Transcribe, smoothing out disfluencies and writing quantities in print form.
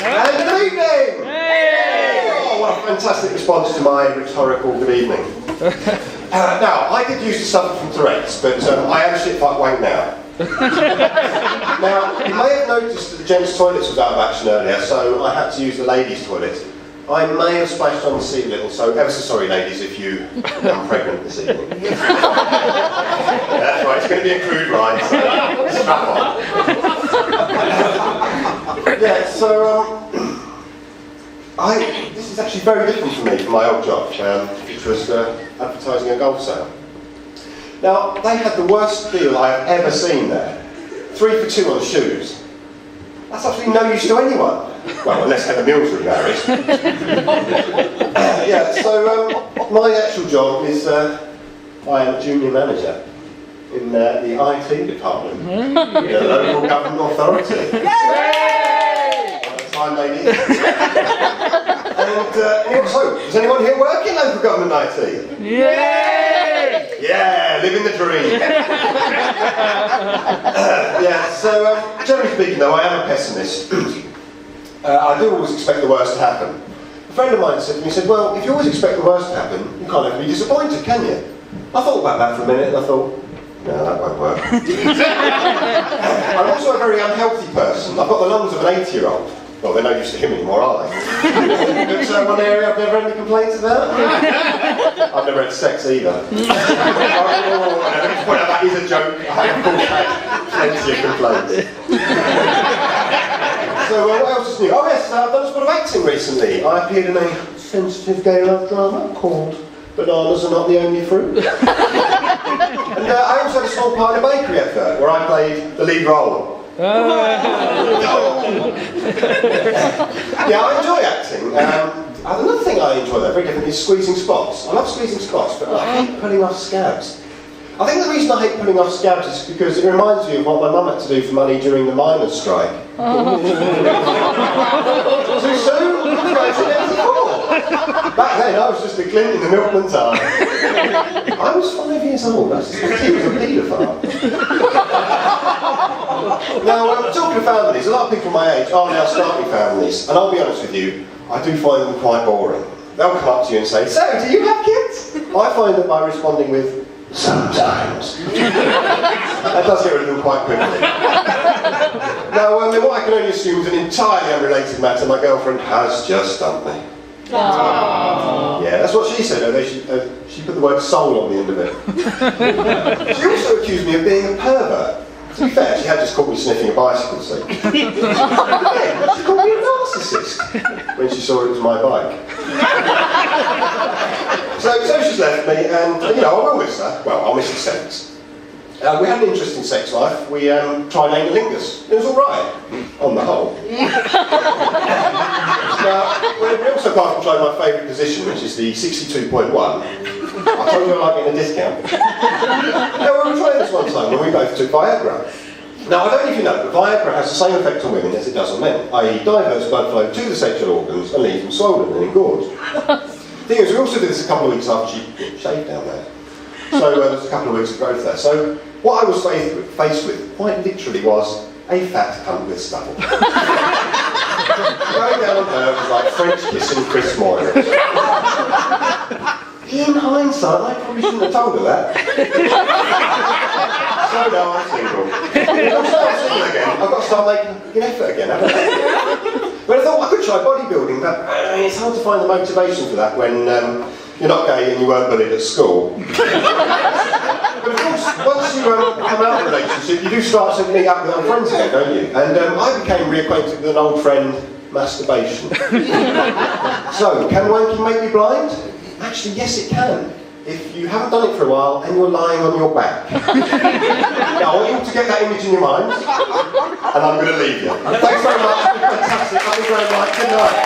And good evening! Hey. Oh, what a fantastic response to my rhetorical good evening. Now, I did used to suffer from Tourette's, but I am shit fuck wank now. Now, you may have noticed that the gents' toilets was out of action earlier, so I had to use the ladies' toilet. I may have splashed on the seat a little, so ever so sorry, ladies, if you are pregnant this evening. That's right, it's going to be a crude ride, so strap on. Yeah, so this is actually very different for me from my old job, which was advertising a golf sale. Now, they had the worst deal I have ever seen there. 3 for 2 on shoes. That's absolutely no use to anyone. Well, unless Heather Mills remarries. Yeah, so my actual job is I am a junior manager in the IT department in a local government authority. Yay! Time, ladies. And so, does anyone here work in local government IT? Yay! Yeah, living the dream. Yeah, so generally speaking though, I am a pessimist. I do always expect the worst to happen. A friend of mine said to me, he said, well, if you always expect the worst to happen, you can't ever be disappointed, can you? I thought about that for a minute and I thought, no, that won't work. I'm also a very unhealthy person. I've got the lungs of an 80-year-old. Well, they're no use to him anymore, are they? But one area I've never had any complaints about. I've never had sex either. Let me point out that is a joke. I have, of course, had plenty of complaints. So what else is new? Oh yes, I've done a spot of acting recently. I appeared in a sensitive gay love drama called Bananas Are Not the Only Fruit. And I also had a small part in a bakery advert where I played the lead role. Yeah, I enjoy acting. Another thing I enjoy though, very different, is squeezing spots. I love squeezing spots, but I hate pulling off scabs. I think the reason I hate pulling off scabs is because it reminds me of what my mum had to do for money during the miners' strike. Too soon? Back then I was just a glint in the milkman's eye. I was 5 years old, he was a paedophile. Now, talking of families, a lot of people my age are now starting families, and I'll be honest with you, I do find them quite boring. They'll come up to you and say, so, do you have kids? I find that by responding with, sometimes. That does get rid of them quite quickly. Now, what I can only assume is an entirely unrelated matter, my girlfriend has just dumped me. Aww. Yeah, that's what she said, although she put the word soul on the end of it. She also accused me of being a pervert. To be fair, she had just caught me sniffing a bicycle seat. Yeah, she called me a narcissist when she saw it was my bike. So she's left me, and I will miss her. Well, I'll miss the sex. We had an interesting sex life. We tried analingus. It was all right, on the whole. Now, we also quite tried my favourite position, which is the 62.1. I told you I like getting a discount. Now, we were trying this one time when we both took Viagra. Now, I don't know if you know, but Viagra has the same effect on women as it does on men, i.e. diverts blood flow to the sexual organs and leaves them swollen and engorged. The thing is, we also did this a couple of weeks after she shaved down there. So there was a couple of weeks of growth there. So what I was faced with, quite literally, was a fat cunt with stubble. Going down on her was like French kissing Chris Moyle. In hindsight, I probably shouldn't have told her that. So now I'm single. I'm single again. I've got to start making an effort again, haven't I? But I thought I could try bodybuilding, but it's hard to find the motivation for that when you're not gay and you weren't bullied at school. But of course, once you come out of a relationship, you do start to meet up with old friends again, don't you? And I became reacquainted with an old friend, masturbation. So, can wanking make me blind? Actually, yes it can. If you haven't done it for a while and you're lying on your back. Now, I want you to get that image in your mind, and I'm going to leave you. Thanks very much. It's been fantastic. Have a great night. Good night.